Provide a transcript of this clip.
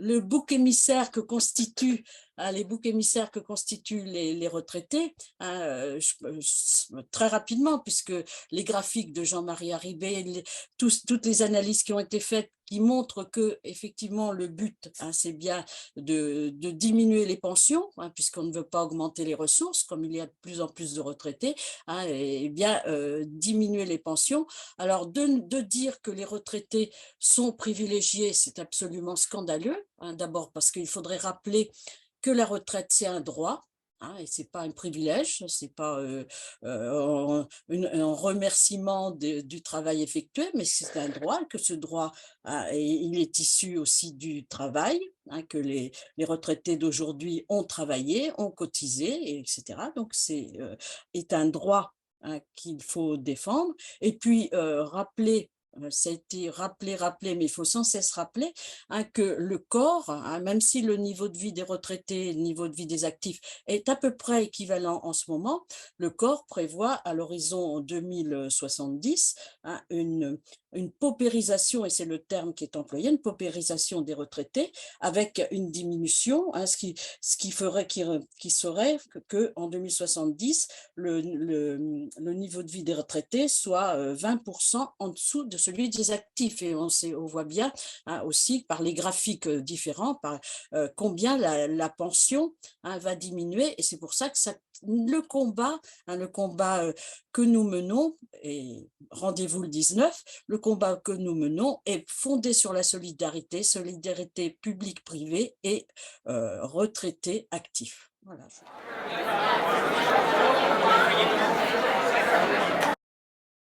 le bouc émissaire que constituent les boucs émissaires que constituent les retraités, très rapidement, puisque les graphiques de Jean-Marie Harribey, toutes les analyses qui ont été faites, qui montrent que effectivement le but, c'est bien de diminuer les pensions, puisqu'on ne veut pas augmenter les ressources, comme il y a de plus en plus de retraités, et bien diminuer les pensions. Alors de dire que les retraités sont privilégiés, c'est absolument scandaleux. D'abord parce qu'il faudrait rappeler que la retraite, c'est un droit. Et ce n'est pas un privilège, ce n'est pas un remerciement du travail effectué, mais c'est un droit, que ce droit, il est issu aussi du travail, que les retraités d'aujourd'hui ont travaillé, ont cotisé, etc. Donc est un droit qu'il faut défendre. Et puis rappeler, ça a été rappelé, mais il faut sans cesse rappeler que le corps, même si le niveau de vie des retraités, le niveau de vie des actifs est à peu près équivalent en ce moment, le corps prévoit à l'horizon 2070 une paupérisation, et c'est le terme qui est employé, une paupérisation des retraités avec une diminution, ce qui ferait qui serait qu'en 2070, le niveau de vie des retraités soit 20% en dessous de celui des actifs. Et on voit bien aussi par les graphiques différents combien la pension va diminuer. Et c'est pour ça que le combat que nous menons, et rendez-vous le 19, le combat que nous menons est fondé sur la solidarité publique-privée et retraités actifs. Voilà.